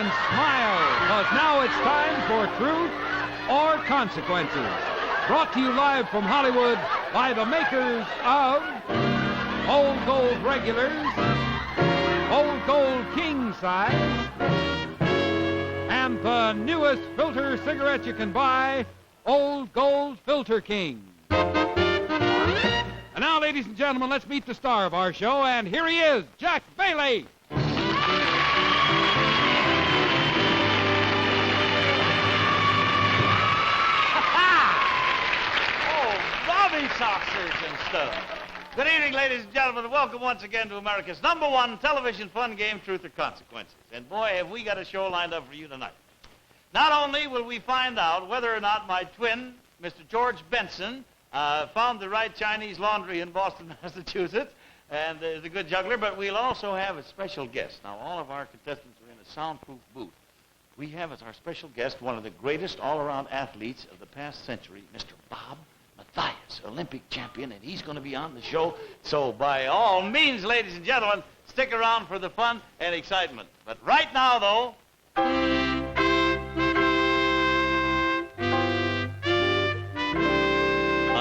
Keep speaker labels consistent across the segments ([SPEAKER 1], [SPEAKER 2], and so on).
[SPEAKER 1] and smile, because now it's time for Truth or Consequences. Brought to you live from Hollywood by the makers of Old Gold Regulars, Old Gold King Size, and the newest filter cigarette you can buy, Old Gold Filter King. And now, ladies and gentlemen, let's meet the star of our show, and here he is, Jack Bailey.
[SPEAKER 2] Saucers and stuff. Good evening, ladies and gentlemen, and welcome once again to America's #1 television fun game, Truth or Consequences. And boy, have we got a show lined up for you tonight. Not only will we find out whether or not my twin, Mr. George Benson, found the right Chinese laundry in Boston, Massachusetts, and is a good juggler, but we'll also have a special guest. Now, all of our contestants are in a soundproof booth. We have as our special guest one of the greatest all-around athletes of the past century, Mr. Bob Matthias, Olympic champion, and he's going to be on the show. So by all means, ladies and gentlemen, stick around for the fun and excitement. But right now, though...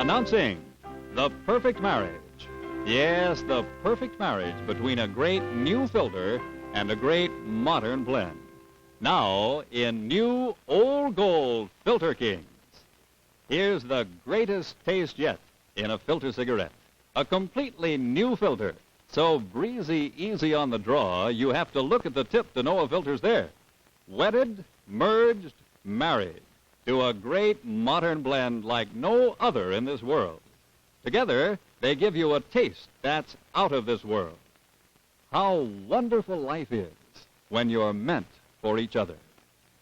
[SPEAKER 1] Announcing the perfect marriage. Yes, the perfect marriage between a great new filter and a great modern blend. Now in new Old Gold Filter King. Here's the greatest taste yet in a filter cigarette. A completely new filter. So breezy, easy on the draw, you have to look at the tip to know a filter's there. Wedded, merged, married to a great modern blend like no other in this world. Together, they give you a taste that's out of this world. How wonderful life is when you're meant for each other.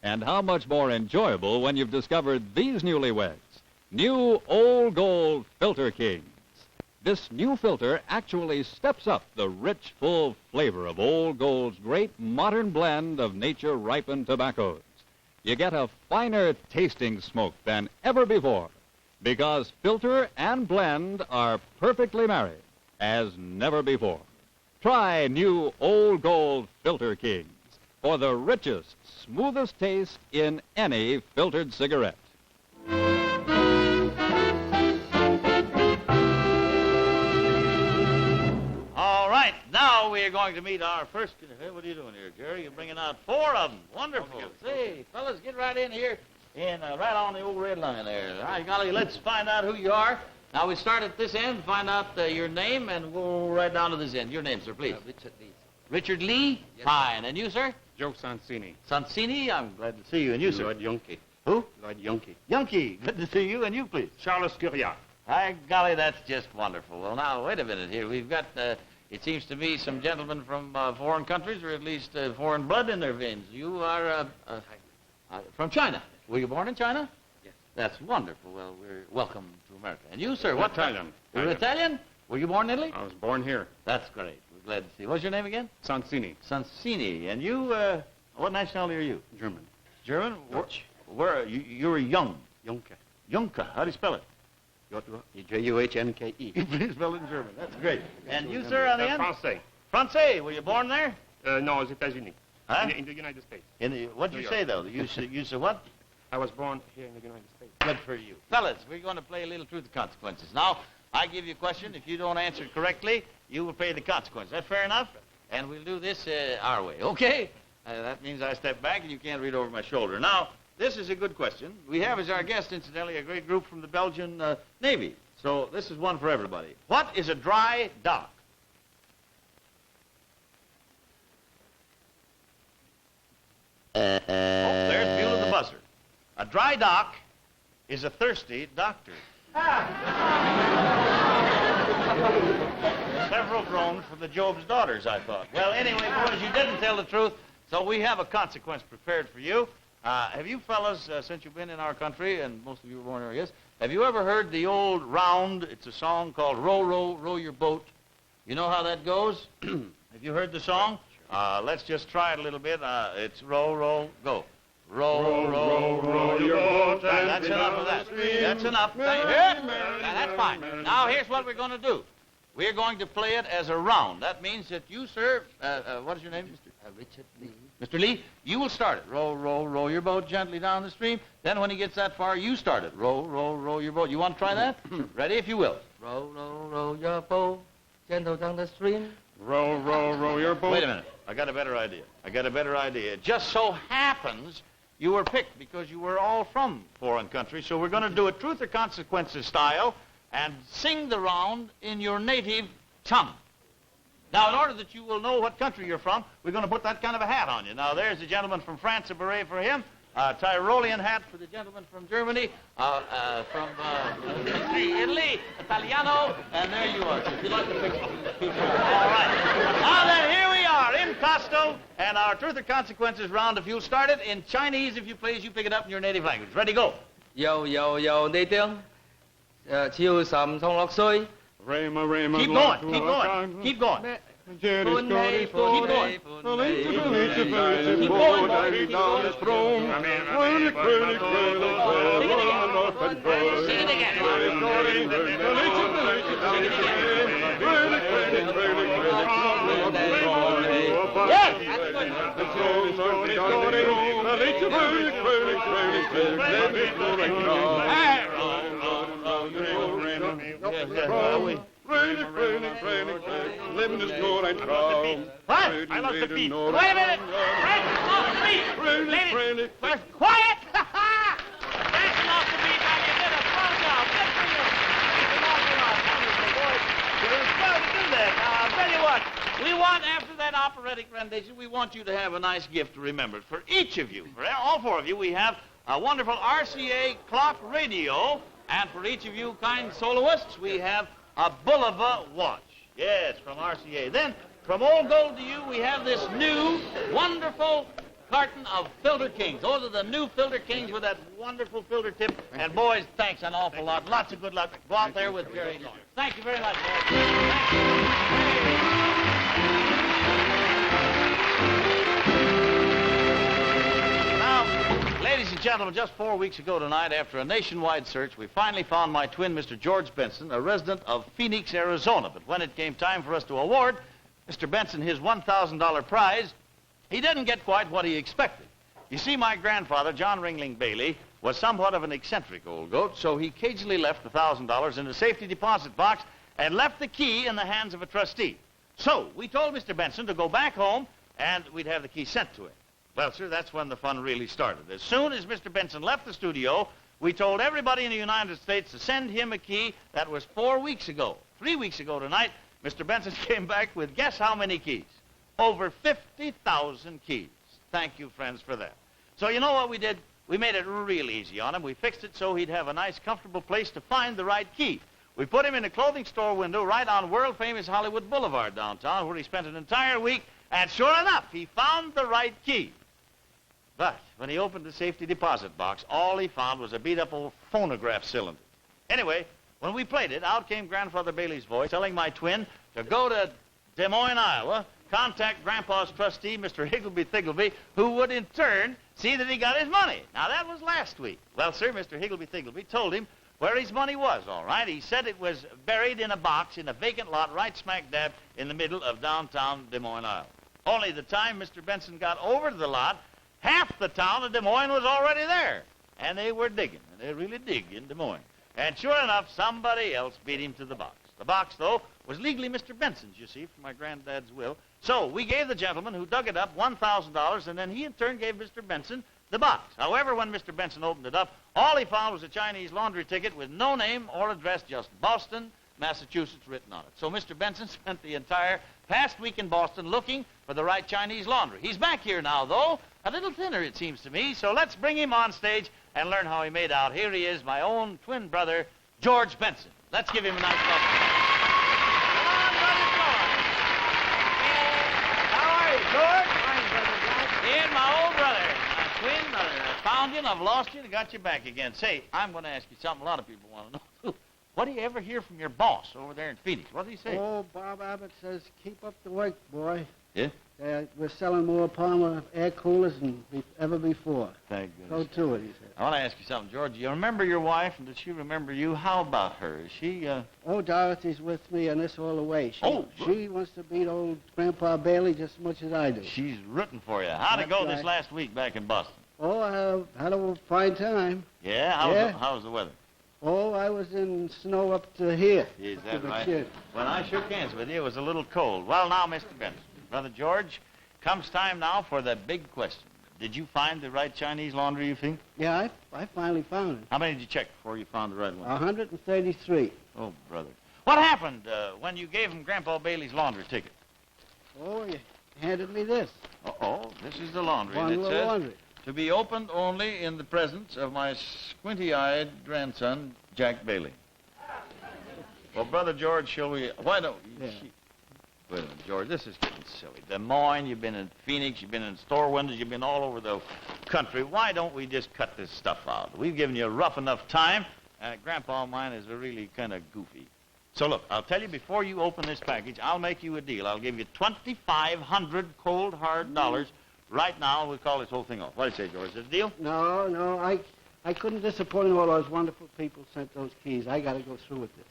[SPEAKER 1] And how much more enjoyable when you've discovered these newlyweds. New Old Gold Filter Kings. This new filter actually steps up the rich, full flavor of Old Gold's great modern blend of nature-ripened tobaccos. You get a finer tasting smoke than ever before because filter and blend are perfectly married as never before. Try new Old Gold Filter Kings for the richest, smoothest taste in any filtered cigarette.
[SPEAKER 2] Now we are going to meet our first... Hey, what are you doing here, Jerry? You're bringing out 4 of them. Wonderful. Say, fellas, get right in here and right on the old red line there. All right, golly, let's find out who you are. Now, we start at this end, find out your name, and we'll go right down to this end. Your name, sir, please.
[SPEAKER 3] Richard Lee.
[SPEAKER 2] Richard Lee?
[SPEAKER 3] Yes.
[SPEAKER 2] Fine. And you, sir?
[SPEAKER 4] Joe Sansini.
[SPEAKER 2] Sansini? I'm glad to see you. And you, sir?
[SPEAKER 4] Lloyd Yonke.
[SPEAKER 2] Who?
[SPEAKER 4] Lloyd Yonke.
[SPEAKER 2] Yonke. Good to see you. And you, please?
[SPEAKER 4] Charles Curia.
[SPEAKER 2] By golly, that's just wonderful. Well, now, wait a minute here. We've got... it seems to me some gentlemen from foreign countries, or at least foreign blood in their veins. You are from China. Were you born in China?
[SPEAKER 3] Yes.
[SPEAKER 2] That's wonderful. Well, we're welcome to America. And you, sir, what?
[SPEAKER 4] Italian.
[SPEAKER 2] You're Italian? Were you born in Italy?
[SPEAKER 4] I was born here.
[SPEAKER 2] That's great. We're glad to see you. What's your name again?
[SPEAKER 4] Sansini.
[SPEAKER 2] Sansini. And you, what nationality are you?
[SPEAKER 4] German.
[SPEAKER 2] German?
[SPEAKER 4] Dutch.
[SPEAKER 2] Where you're young.
[SPEAKER 4] Yonke.
[SPEAKER 2] Juncker. How do you spell it?
[SPEAKER 4] J-U-H-N-K-E.
[SPEAKER 2] Please spell it in German. That's great. And you, sir, on the end?
[SPEAKER 4] Francais.
[SPEAKER 2] Francais. Were you born there?
[SPEAKER 4] No, aux États-Unis.
[SPEAKER 2] Huh?
[SPEAKER 4] In the United States.
[SPEAKER 2] What'd you say, though? You said what?
[SPEAKER 4] I was born here in the United States.
[SPEAKER 2] Good for you. Fellas, we're going to play a little Truth or Consequences. Now, I give you a question. If you don't answer it correctly, you will pay the consequence. Is that fair enough? And we'll do this our way, okay? That means I step back and you can't read over my shoulder. Now, this is a good question. We have as our guest, incidentally, a great group from the Belgian Navy. So this is one for everybody. What is a dry dock? Oh, there's Buell the buzzer. A dry dock is a thirsty doctor. Several groans from the Job's daughters, I thought. Well, anyway, boys, you didn't tell the truth, so we have a consequence prepared for you. Have you fellas, since you've been in our country, and most of you were born here, I guess, have you ever heard the old round? It's a song called Row, Row, Row Your Boat. You know how that goes? Have you heard the song? Let's just try it a little bit. It's row, row, go. Row, row, row your boat. That's enough of that. That's enough. That's fine. Now, here's what we're going to do. We're going to play it as a round. That means that you, sir, what is your name?
[SPEAKER 3] Richard Lee.
[SPEAKER 2] Mr. Lee, you will start it. Row, row, row your boat gently down the stream. Then when he gets that far, you start it. Row, row, row your boat. You want to try that? Ready, if you will.
[SPEAKER 3] Row, row, row your boat gentle down the stream.
[SPEAKER 4] Row, row, row your boat.
[SPEAKER 2] Wait a minute. I got a better idea. It just so happens you were picked because you were all from foreign countries. So we're going to do it truth or consequences style and sing the round in your native tongue. Now, in order that you will know what country you're from, we're going to put that kind of a hat on you. Now, there's the gentleman from France, a beret for him, a Tyrolean hat for the gentleman from Germany, from Italy, Italiano, and there you are. If you like the picture. All right. Now then, here we are in Costo, and our truth or consequences round. If you'll start it in Chinese, if you please, you pick it up in your native language. Ready, go.
[SPEAKER 3] Yo, yo, yo,你聽超甚痛落水
[SPEAKER 4] Rama, Rama,
[SPEAKER 2] Keep going, keep going, keep going.
[SPEAKER 3] Keep going.
[SPEAKER 2] Keep going. Sing it again. What?
[SPEAKER 4] I lost the beat.
[SPEAKER 2] Wait a minute. That's off the beat. Ladies, quiet. That's off the beat. Now you did a swell job. Good for you. Wonderful, boys. It was fun to do that. Now, I'll tell you what. We want, after that operatic rendition, we want you to have a nice gift to remember. For each of you, for all four of you, we have a wonderful RCA clock radio. And for each of you kind soloists, we have a Bulova watch. Yes, from RCA. Then, from Old Gold to you, we have this new, wonderful carton of Filter Kings. Those are the new Filter Kings with that wonderful filter tip. And boys, thanks an awful lot. Lots of good luck. Go out there with Jerry Lawrence. Thank you very much, boys. Thank you. Ladies and gentlemen, just 4 weeks ago tonight, after a nationwide search, we finally found my twin, Mr. George Benson, a resident of Phoenix, Arizona. But when it came time for us to award Mr. Benson his $1,000 prize, he didn't get quite what he expected. You see, my grandfather, John Ringling Bailey, was somewhat of an eccentric old goat, so he cagily left the $1,000 in a safety deposit box and left the key in the hands of a trustee. So we told Mr. Benson to go back home, and we'd have the key sent to him. Well, sir, that's when the fun really started. As soon as Mr. Benson left the studio, we told everybody in the United States to send him a key. That was 4 weeks ago. 3 weeks ago tonight, Mr. Benson came back with guess how many keys? Over 50,000 keys. Thank you, friends, for that. So you know what we did? We made it real easy on him. We fixed it so he'd have a nice, comfortable place to find the right key. We put him in a clothing store window right on world-famous Hollywood Boulevard downtown, where he spent an entire week, and sure enough, he found the right key. But when he opened the safety deposit box, all he found was a beat-up old phonograph cylinder. Anyway, when we played it, out came Grandfather Bailey's voice telling my twin to go to Des Moines, Iowa, contact Grandpa's trustee, Mr. Higgleby-Thiggleby, who would in turn see that he got his money. Now, that was last week. Well, sir, Mr. Higgleby-Thiggleby told him where his money was, all right. He said it was buried in a box in a vacant lot right smack dab in the middle of downtown Des Moines, Iowa. Only the time Mr. Benson got over to the lot, half the town of Des Moines was already there. And they were digging, and they really dig in Des Moines. And sure enough, somebody else beat him to the box. The box, though, was legally Mr. Benson's, you see, from my granddad's will. So we gave the gentleman who dug it up $1,000, and then he in turn gave Mr. Benson the box. However, when Mr. Benson opened it up, all he found was a Chinese laundry ticket with no name or address, just Boston, Massachusetts written on it. So Mr. Benson spent the entire past week in Boston looking for the right Chinese laundry. He's back here now, though, a little thinner, it seems to me. So let's bring him on stage and learn how he made out. Here he is, my own twin brother, George Benson. Let's give him a nice welcome. Come on, brother George. How are you, George?
[SPEAKER 5] Fine, Brother Jack.
[SPEAKER 2] Here's my old brother, my twin brother. I found you and I've lost you and got you back again. Say, I'm going to ask you something a lot of people want to know, too. What do you ever hear from your boss over there in Phoenix? What did he say?
[SPEAKER 5] Oh, Bob Abbott says, keep up the work, boy.
[SPEAKER 2] Yeah?
[SPEAKER 5] We're selling more Palmer air coolers than ever before.
[SPEAKER 2] Thank
[SPEAKER 5] Go
[SPEAKER 2] goodness.
[SPEAKER 5] to it, he said.
[SPEAKER 2] I want to ask you something, George. You remember your wife, and does she remember you? How about her? Is she,
[SPEAKER 5] Oh, Dorothy's with me and this all the way. She wants to beat old Grandpa Bailey just as much as I do.
[SPEAKER 2] She's rooting for you. How'd it go
[SPEAKER 5] That's
[SPEAKER 2] this
[SPEAKER 5] right.
[SPEAKER 2] last week back in Boston?
[SPEAKER 5] Oh, I had a fine time.
[SPEAKER 2] Yeah? How was the weather?
[SPEAKER 5] Oh, I was in snow up to here.
[SPEAKER 2] Is
[SPEAKER 5] To
[SPEAKER 2] that
[SPEAKER 5] the
[SPEAKER 2] right?
[SPEAKER 5] chin.
[SPEAKER 2] When I shook hands with you, it was a little cold. Well, now, Mr. Benson, Brother George, comes time now for the big question. Did you find the right Chinese laundry, you think?
[SPEAKER 5] Yeah, I finally found it.
[SPEAKER 2] How many did you check before you found the right one?
[SPEAKER 5] 133.
[SPEAKER 2] Oh, brother. What happened when you gave him Grandpa Bailey's laundry ticket?
[SPEAKER 5] Oh, you handed me this.
[SPEAKER 2] Uh-oh, this is the laundry. And
[SPEAKER 5] Bundle
[SPEAKER 2] it
[SPEAKER 5] of
[SPEAKER 2] says,
[SPEAKER 5] laundry.
[SPEAKER 2] to be opened only in the presence of my squinty-eyed grandson, Jack Bailey. Well, Brother George, shall we... Why don't...
[SPEAKER 5] Yeah.
[SPEAKER 2] Wait a minute, George, this is getting silly. Des Moines, you've been in Phoenix, you've been in store windows, you've been all over the country. Why don't we just cut this stuff out? We've given you a rough enough time. Grandpa of mine is really kind of goofy. So look, I'll tell you before you open this package, I'll make you a deal. I'll give you 2,500 cold, hard dollars right now. We'll call this whole thing off. What do you say, George? Is it a deal?
[SPEAKER 5] No, I couldn't disappoint all those wonderful people who sent those keys. I got to go through with this.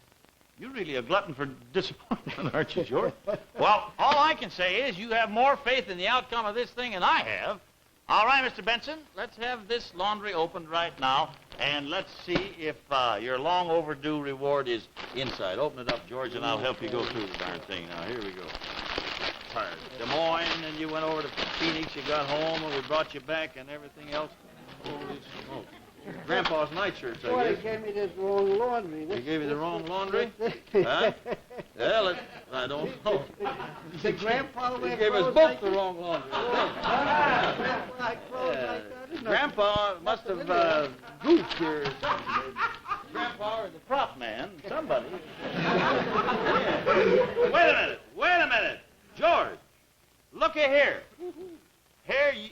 [SPEAKER 2] You're really a glutton for disappointment, aren't you, George? Well, all I can say is you have more faith in the outcome of this thing than I have. All right, Mr. Benson, let's have this laundry opened right now, and let's see if your long overdue reward is inside. Open it up, George, and I'll help you go through the darn thing. Now, here we go. Tired. Des Moines, and you went over to Phoenix, you got home, and we brought you back and everything else. Holy smoke. Grandpa's nightshirts,
[SPEAKER 5] Boy,
[SPEAKER 2] I
[SPEAKER 5] they
[SPEAKER 2] guess.
[SPEAKER 5] gave me this wrong laundry.
[SPEAKER 2] They gave you the wrong laundry? Huh? Well, I don't know.
[SPEAKER 5] The grandpa
[SPEAKER 2] They
[SPEAKER 5] wear
[SPEAKER 2] gave us
[SPEAKER 5] clothes
[SPEAKER 2] both
[SPEAKER 5] like
[SPEAKER 2] the wrong laundry.
[SPEAKER 5] Grandpa like clothes like that? Isn't that-
[SPEAKER 2] Grandpa must have goofed or something. Grandpa or the prop man, somebody. Yeah. Wait a minute. George, look at here. Here you...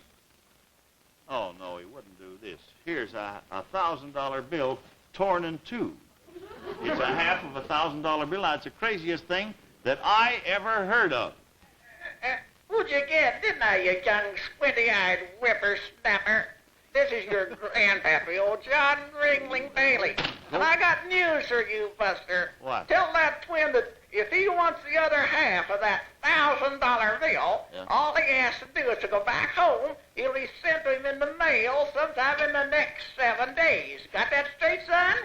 [SPEAKER 2] Oh, no, he wouldn't do this. Here's a $1,000 bill torn in two. It's a half of $1,000 bill. Now, it's the craziest thing that I ever heard of.
[SPEAKER 6] Who'd you get, didn't I, you young squinty-eyed whippersnapper? This is your grandpappy, old John Ringling Bailey. And I got news for you, Buster.
[SPEAKER 2] What?
[SPEAKER 6] Tell that twin that if he wants the other half of that $1,000 bill,
[SPEAKER 2] Yeah.
[SPEAKER 6] all he has to do is to go back home. It'll be sent to him in the mail sometime in the next 7 days. Got that straight, son?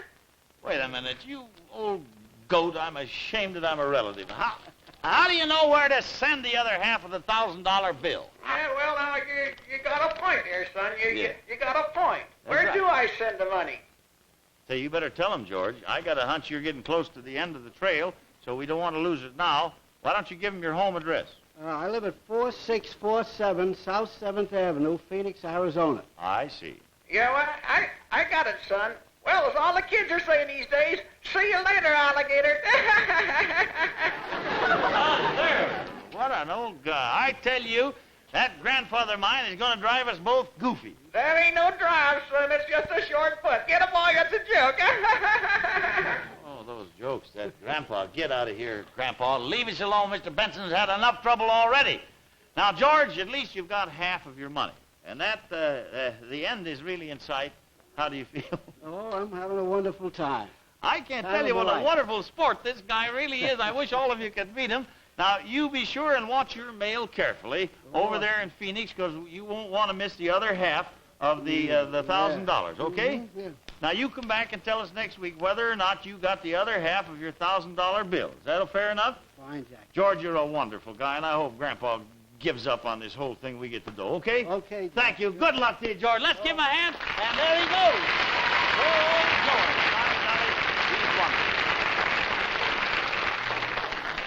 [SPEAKER 2] Wait a minute, you old goat. I'm ashamed that I'm a relative. How do you know where to send the other half of the $1,000 bill?
[SPEAKER 6] Yeah, well, now, you got a point here, son.
[SPEAKER 2] Yeah.
[SPEAKER 6] You got a point. Where
[SPEAKER 2] right.
[SPEAKER 6] do I send the money?
[SPEAKER 2] So you better tell him, George. I got a hunch you're getting close to the end of the trail, so we don't want to lose it now. Why don't you give him your home address?
[SPEAKER 5] I live at 4647 South 7th Avenue, Phoenix, Arizona.
[SPEAKER 2] I see.
[SPEAKER 6] Yeah, well, I got it, son. Well, as all the kids are saying these days, see you later, alligator.
[SPEAKER 2] Ah, there. What an old guy. I tell you, that grandfather of mine is going to drive us both goofy.
[SPEAKER 6] That ain't no drive, son. It's just a short put. Get a boy, it's a joke.
[SPEAKER 2] Oh, those jokes. That Grandpa, get out of here, Grandpa. Leave us alone. Mr. Benson's had enough trouble already. Now, George, at least you've got half of your money. And that, the end is really in sight. How do you feel?
[SPEAKER 5] Oh, I'm having a wonderful time.
[SPEAKER 2] I can't
[SPEAKER 5] Time
[SPEAKER 2] tell you
[SPEAKER 5] of
[SPEAKER 2] what
[SPEAKER 5] my
[SPEAKER 2] a
[SPEAKER 5] life.
[SPEAKER 2] wonderful sport this guy really is. I wish all of you could meet him. Now, you be sure and watch your mail carefully over there in Phoenix, because you won't want to miss the other half of the $1,000, okay?
[SPEAKER 5] Mhm, yeah.
[SPEAKER 2] Now, you come back and tell us next week whether or not you got the other half of your $1,000 bill. Is that fair enough?
[SPEAKER 5] Fine, Jack.
[SPEAKER 2] George, you're a wonderful guy, and I hope Grandpa gives up on this whole thing we get to do, okay?
[SPEAKER 5] Okay, Jack.
[SPEAKER 2] Thank you. Good luck to you, George. Let's give him a hand, and there he goes. Oh, George. He's wonderful.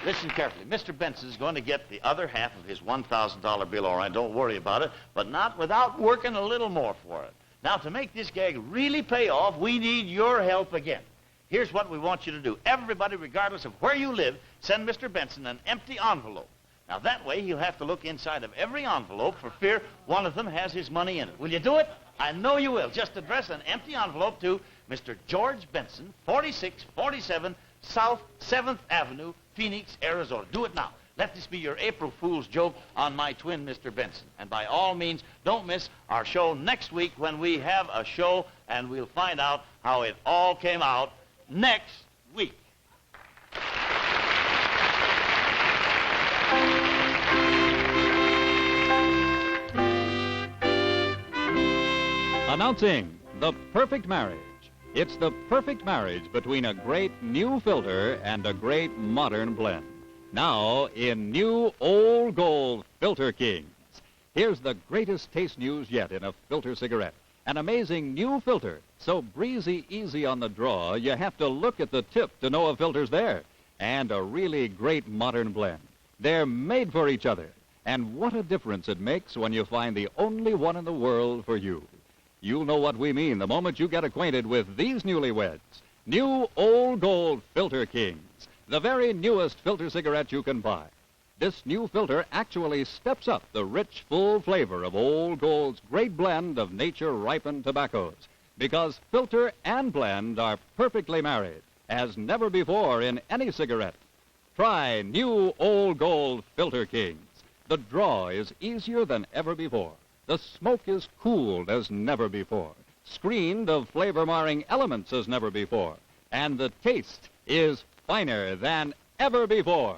[SPEAKER 2] Listen carefully. Mr. Benson's going to get the other half of his $1,000 bill, all right? Don't worry about it, but not without working a little more for it. Now, to make this gag really pay off, we need your help again. Here's what we want you to do. Everybody, regardless of where you live, send Mr. Benson an empty envelope. Now, that way, he'll have to look inside of every envelope for fear one of them has his money in it. Will you do it? I know you will. Just address an empty envelope to Mr. George Benson, 4647 South 7th Avenue, Phoenix, Arizona. Do it now. Let this be your April Fool's joke on my twin, Mr. Benson. And by all means, don't miss our show next week when we have a show, and we'll find out how it all came out next week.
[SPEAKER 1] Announcing The Perfect Marriage. It's the perfect marriage between a great new filter and a great modern blend. Now in new Old Gold Filter Kings. Here's the greatest taste news yet in a filter cigarette. An amazing new filter, so breezy easy on the draw, you have to look at the tip to know a filter's there. And a really great modern blend. They're made for each other. And what a difference it makes when you find the only one in the world for you. You'll know what we mean the moment you get acquainted with these newlyweds. New Old Gold Filter Kings. The very newest filter cigarette you can buy. This new filter actually steps up the rich, full flavor of Old Gold's great blend of nature-ripened tobaccos. Because filter and blend are perfectly married, as never before in any cigarette. Try new Old Gold Filter Kings. The draw is easier than ever before. The smoke is cooled as never before, screened of flavor-marring elements as never before, and the taste is finer than ever before.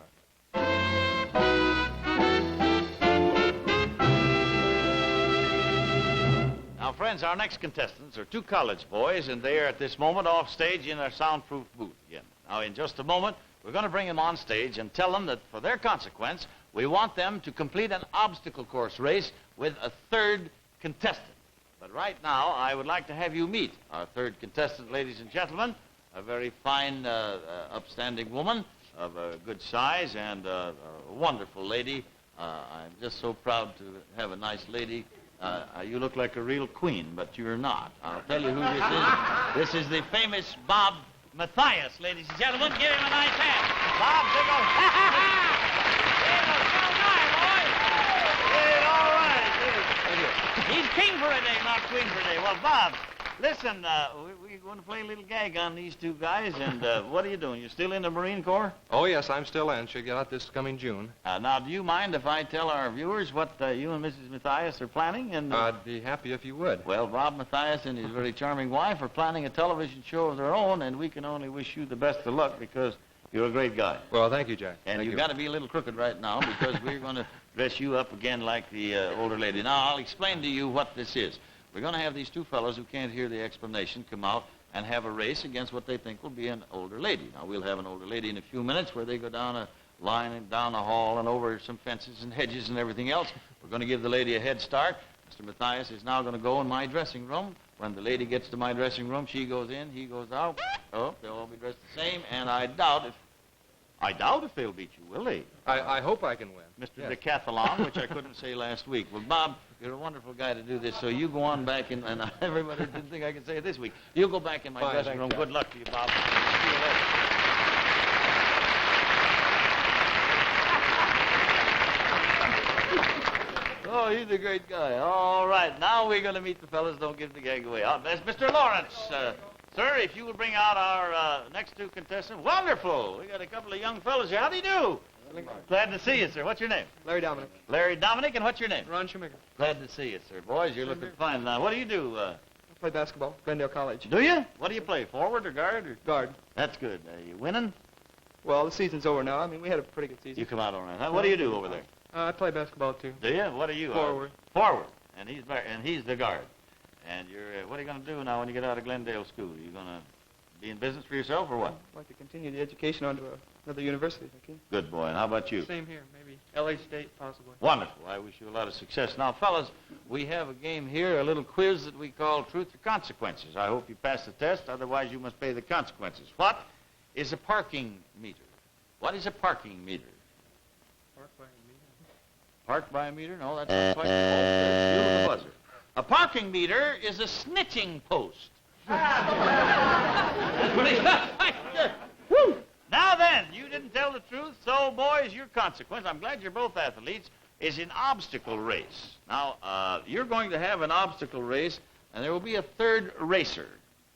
[SPEAKER 2] Now, friends, our next contestants are two college boys, and they are at this moment off stage in their soundproof booth again. Now, in just a moment, we're going to bring them on stage and tell them that for their consequence, we want them to complete an obstacle course race with a third contestant. But right now, I would like to have you meet our third contestant, ladies and gentlemen, a very fine, upstanding woman of a good size and a wonderful lady. I'm just so proud to have a nice lady. You look like a real queen, but you're not. I'll tell you who this is. This is the famous Bob Matthias, ladies and gentlemen. Give him a nice hand. Bob, take a... He's king for a day, not queen for a day. Well, Bob, listen, we're going to play a little gag on these two guys, and what are you doing? You still in the Marine Corps?
[SPEAKER 3] Oh, yes, I'm still in. Should get out this coming June.
[SPEAKER 2] Now, do you mind if I tell our viewers what you and Mrs. Matthias are planning? And
[SPEAKER 3] I'd be happy if you would.
[SPEAKER 2] Well, Bob Matthias and his very charming wife are planning a television show of their own, and we can only wish you the best of luck because you're a great guy.
[SPEAKER 3] Well, thank you, Jack.
[SPEAKER 2] And
[SPEAKER 3] Thank
[SPEAKER 2] you've
[SPEAKER 3] you.
[SPEAKER 2] got to be a little crooked right now because we're going to dress you up again like the older lady. Now, I'll explain to you what this is. We're going to have these two fellows who can't hear the explanation come out and have a race against what they think will be an older lady. Now, we'll have an older lady in a few minutes where they go down a line and down a hall and over some fences and hedges and everything else. We're going to give the lady a head start. Mr. Matthias is now going to go in my dressing room. When the lady gets to my dressing room, she goes in, he goes out. Oh, they'll all be dressed the same, and I doubt if they'll beat you, will they?
[SPEAKER 3] I hope I can win.
[SPEAKER 2] Mr.
[SPEAKER 3] Yes.
[SPEAKER 2] Decathlon, which I couldn't say last week. Well, Bob, you're a wonderful guy to do this, so you go on back in, and everybody didn't think I could say it this week. You go back in my
[SPEAKER 3] Fine,
[SPEAKER 2] dressing
[SPEAKER 3] thanks,
[SPEAKER 2] room.
[SPEAKER 3] Jack.
[SPEAKER 2] Good luck to you, Bob. See you later. Oh, he's a great guy. All right, now we're going to meet the fellas. Don't give the gag away. There's Mr. Lawrence. Sir, if you would bring out our next two contestants. Wonderful. We got a couple of young fellas here. How do you do? Glad to see you, sir. What's your name?
[SPEAKER 3] Larry Dominic.
[SPEAKER 2] Larry Dominic, and what's your name?
[SPEAKER 3] Ron Shoemaker.
[SPEAKER 2] Glad to see you, sir. Boys, you're looking fine. Now, what do you do?
[SPEAKER 3] I play basketball, Glendale College.
[SPEAKER 2] Do you? What do you play, forward or guard? Or...
[SPEAKER 3] Guard.
[SPEAKER 2] That's good. You winning?
[SPEAKER 3] Well, the season's over now. I mean, we had a pretty good season.
[SPEAKER 2] You come out all right. Huh? What do you do over there?
[SPEAKER 3] I play basketball, too.
[SPEAKER 2] Do you? What are you?
[SPEAKER 3] Forward.
[SPEAKER 2] Forward. And he's the guard. And you're, what are you going to do now when you get out of Glendale School? Are you going to be in business for yourself or what?
[SPEAKER 3] I'd like to continue the education onto another university, if I can.
[SPEAKER 2] Good boy. And how about you?
[SPEAKER 3] Same here, maybe L.A. State, possibly.
[SPEAKER 2] Wonderful. I wish you a lot of success. Now, fellas, we have a game here, a little quiz that we call Truth or Consequences. I hope you pass the test, otherwise you must pay the consequences. What is a parking meter? What is a parking meter?
[SPEAKER 3] Park by a meter.
[SPEAKER 2] Parked by a meter? No, that's not quite the buzzer. A parking meter is a snitching post. That's what he got right there. Woo! Now then, you didn't tell the truth, so boys, your consequence, I'm glad you're both athletes, is an obstacle race. Now, you're going to have an obstacle race, and there will be a third racer.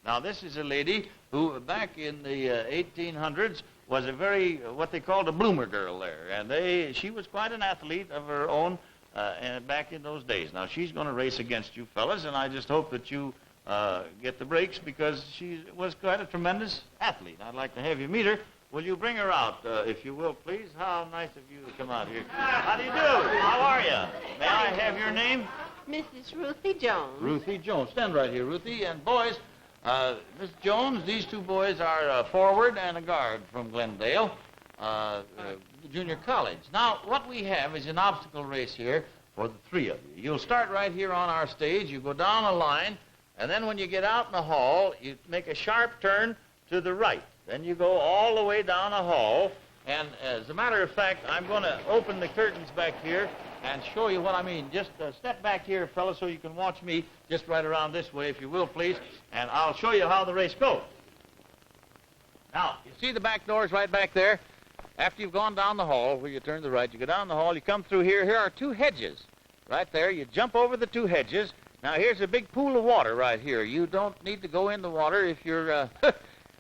[SPEAKER 2] Now, this is a lady who, back in the 1800s, was a very, what they called a bloomer girl there. And she was quite an athlete of her own and back in those days. Now, she's going to race against you fellas, and I just hope that you get the breaks because she was quite a tremendous athlete. I'd like to have you meet her. Will you bring her out, if you will, please? How nice of you to come out here. How do you do? How are you? May I have your name?
[SPEAKER 7] Mrs. Ruthie Jones.
[SPEAKER 2] Ruthie Jones. Stand right here, Ruthie. And boys, Miss Jones, these two boys are a forward and a guard from Glendale, junior college. Now, what we have is an obstacle race here for the three of you. You'll start right here on our stage. You go down a line, and then when you get out in the hall, you make a sharp turn to the right. Then you go all the way down a hall, and as a matter of fact, I'm going to open the curtains back here and show you what I mean. Just step back here, fellas, so you can watch me just right around this way, if you will, please, and I'll show you how the race goes. Now, you see the back doors right back there? After you've gone down the hall, where you turn to the right, you go down the hall, you come through here. Here are two hedges right there. You jump over the two hedges. Now, here's a big pool of water right here. You don't need to go in the water if your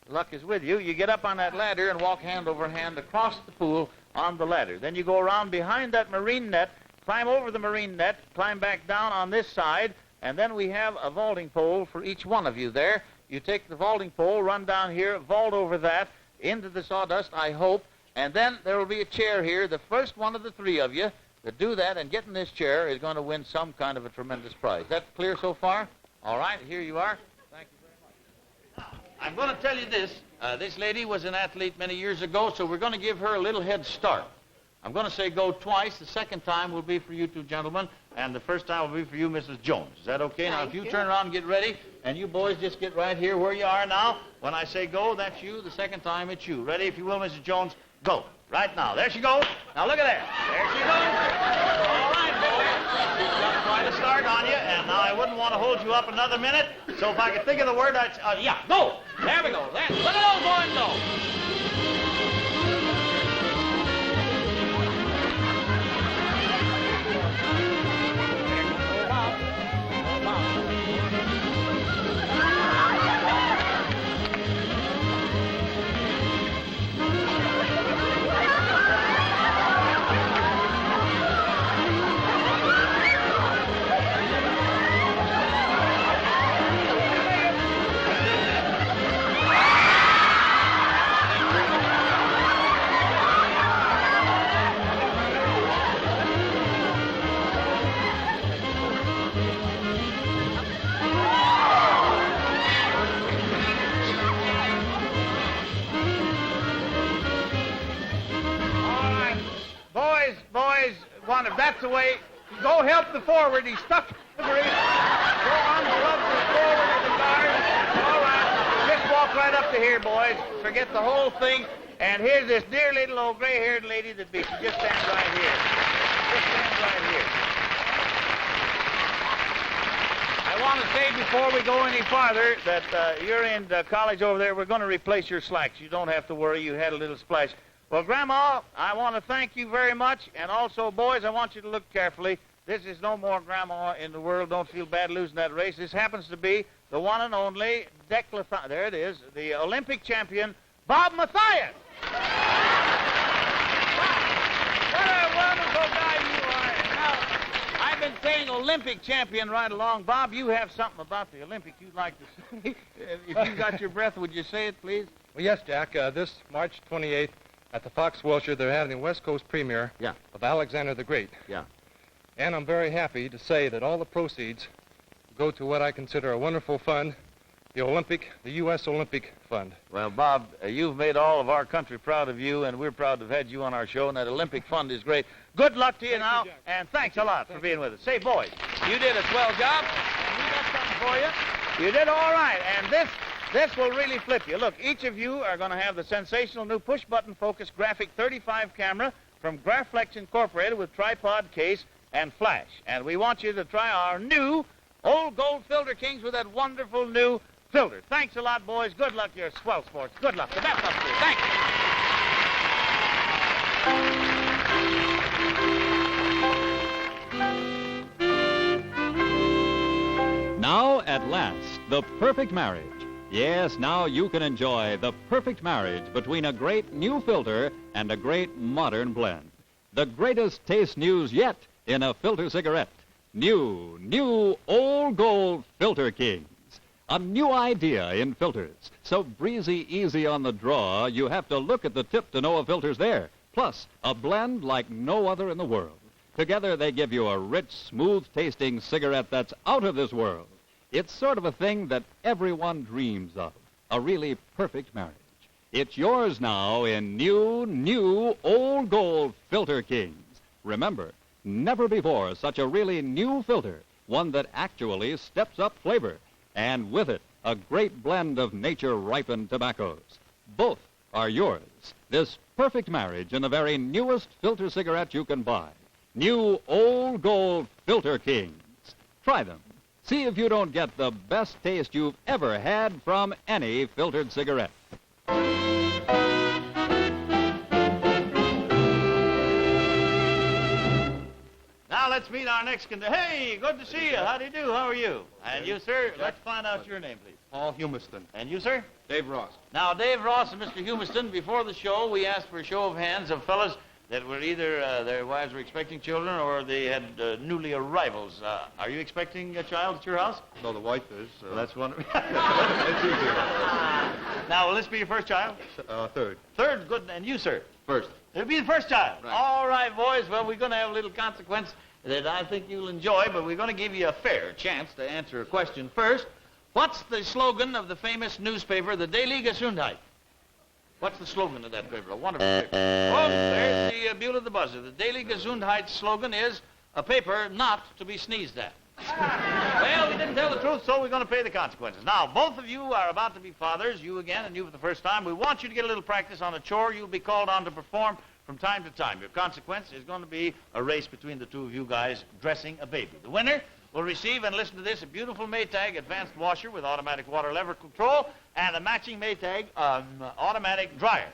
[SPEAKER 2] luck is with you. You get up on that ladder and walk hand over hand across the pool on the ladder. Then you go around behind that marine net, climb over the marine net, climb back down on this side, and then we have a vaulting pole for each one of you there. You take the vaulting pole, run down here, vault over that, into the sawdust, I hope, and then there will be a chair here. The first one of the three of you that do that and get in this chair is going to win some kind of a tremendous prize. That clear so far? All right, here you are. Thank you very much. Now, I'm going to tell you this. This lady was an athlete many years ago, so we're going to give her a little head start. I'm going to say go twice. The second time will be for you two gentlemen, and the first time will be for you, Mrs. Jones. Is that okay? Now, if you turn around and get ready, and you boys just get right here where you are now. When I say go, that's you. The second time, it's you. Ready, if you will, Mrs. Jones? Go. Right now. There she goes. Now, look at there. There she goes. All right, boys. She's got quite a start on you, and now I wouldn't want to hold you up another minute, so if I could think of the word, I'd... yeah, go. There we go. There. Look at those boys go. If that's the way, go help the forward. He's stuck in the grease. Go on, rub the forward of the guard. All right. Just walk right up to here, boys. Forget the whole thing. And here's this dear little old gray-haired lady that beats you. Just stand right here. Just stand right here. I want to say before we go any farther that you're in college over there. We're going to replace your slacks. You don't have to worry. You had a little splash. Well, Grandma, I want to thank you very much. And also, boys, I want you to look carefully. This is no more Grandma in the world. Don't feel bad losing that race. This happens to be the one and only decathlon. There it is, the Olympic champion, Bob Matthias. What a wonderful guy you are. And now, I've been saying Olympic champion right along. Bob, you have something about the Olympic you'd like to say. If you got your breath, would you say it, please?
[SPEAKER 8] Well, yes, Jack. This March 28th, at the Fox Wilshire, they're having the West Coast premiere of Alexander the Great.
[SPEAKER 2] Yeah.
[SPEAKER 8] And I'm very happy to say that all the proceeds go to what I consider a wonderful fund, the U.S. Olympic Fund.
[SPEAKER 2] Well, Bob, you've made all of our country proud of you, and we're proud to have had you on our show, and that Olympic Fund is great. Good luck to you now, and thanks a lot for being with us. Say, boys, you did a swell job, and we got something for you. You did all right, and this will really flip you. Look, each of you are going to have the sensational new push-button focus graphic 35 camera from Graflex Incorporated with tripod, case, and flash. And we want you to try our new old gold filter kings with that wonderful new filter. Thanks a lot, boys. Good luck. You're swell sports. Good luck. The best of you. Thanks.
[SPEAKER 1] Now, at last, the perfect marriage. Yes, now you can enjoy the perfect marriage between a great new filter and a great modern blend. The greatest taste news yet in a filter cigarette. New Old Gold Filter Kings. A new idea in filters. So breezy easy on the draw, you have to look at the tip to know a filter's there. Plus, a blend like no other in the world. Together, they give you a rich, smooth-tasting cigarette that's out of this world. It's sort of a thing that everyone dreams of. A really perfect marriage. It's yours now in new Old Gold Filter Kings. Remember, never before such a really new filter, one that actually steps up flavor. And with it, a great blend of nature-ripened tobaccos. Both are yours. This perfect marriage in the very newest filter cigarette you can buy. New Old Gold Filter Kings. Try them. See if you don't get the best taste you've ever had from any filtered cigarette.
[SPEAKER 2] Now let's meet our next contestant. Hey, good to see you. How do you do? How are you? And you, sir? Let's find out your name, please.
[SPEAKER 8] Paul Humiston.
[SPEAKER 2] And you, sir?
[SPEAKER 8] Dave Ross.
[SPEAKER 2] Now, Dave Ross and Mr. Humiston, before the show, we asked for a show of hands of fellas that were either their wives were expecting children or they had newly arrivals. Are you expecting a child at your house?
[SPEAKER 8] No, the wife is.
[SPEAKER 2] Well, that's wonderful.
[SPEAKER 8] It's easier.
[SPEAKER 2] Now, will this be your first child?
[SPEAKER 8] Third.
[SPEAKER 2] Third, good. And you, sir?
[SPEAKER 8] First.
[SPEAKER 2] It'll be the first child.
[SPEAKER 8] Right.
[SPEAKER 2] All right, boys. Well, we're going to have a little consequence that I think you'll enjoy, but we're going to give you a fair chance to answer a question first. What's the slogan of the famous newspaper, the Daily Gesundheit? What's the slogan of that paper? A wonderful paper. Oh, there's the Buell of the Buzzer. The Daily Gesundheit slogan is a paper not to be sneezed at. Well, we didn't tell the truth, so we're going to pay the consequences. Now, both of you are about to be fathers, you again and you for the first time. We want you to get a little practice on a chore you'll be called on to perform from time to time. Your consequence is going to be a race between the two of you guys dressing a baby. The winner will receive, and listen to this, a beautiful Maytag advanced washer with automatic water lever control and a matching Maytag automatic dryer.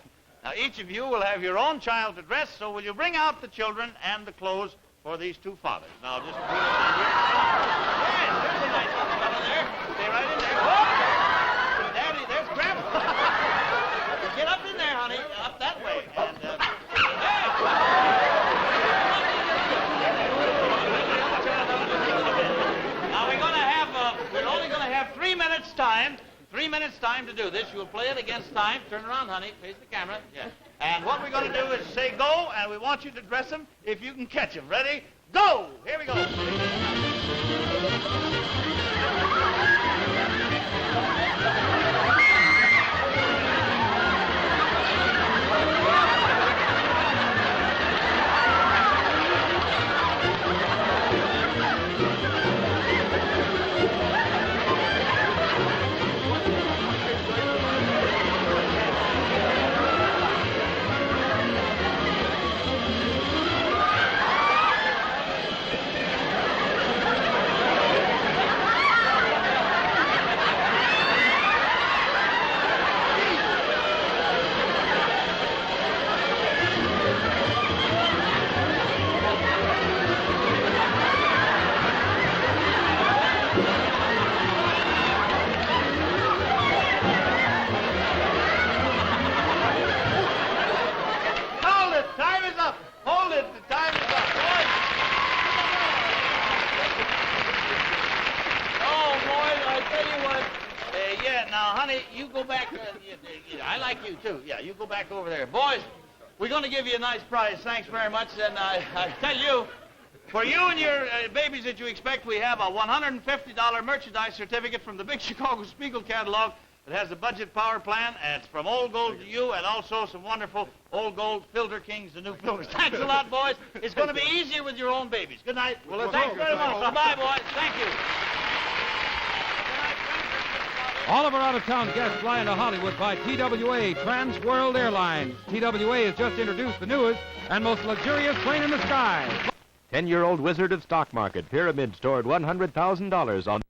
[SPEAKER 2] Now, each of you will have your own child to dress, so will you bring out the children and the clothes for these two fathers? Now, just put it in here. Yes, there's a nice little fellow there. Stay right in there. Oh! Daddy, there's Grandpa. Get up in there, honey. Up that way. And, now, we're only going to have 3 minutes time. 3 minutes time to do this. You'll play it against time. Turn around, honey. Face the camera. Yeah. And what we're going to do is say go, and we want you to dress them if you can catch them. Ready? Go! Here we go. You go back. I like you, too. Yeah, you go back over there. Boys, we're going to give you a nice prize. Thanks very much. And I tell you, for you and your babies that you expect, we have a $150 merchandise certificate from the Big Chicago Spiegel catalog that has a budget power plan, and it's from Old Gold to you, and also some wonderful Old Gold Filter Kings, the new filters. Thanks a lot, boys. It's going to be easier with your own babies. Good night. Well, thanks very much. Bye-bye, boys. Thank you.
[SPEAKER 9] All of our out-of-town guests fly into Hollywood by TWA, Trans World Airlines. TWA has just introduced the newest and most luxurious plane in the sky.
[SPEAKER 10] 10-year-old wizard of stock market, Pyramid stored $100,000 on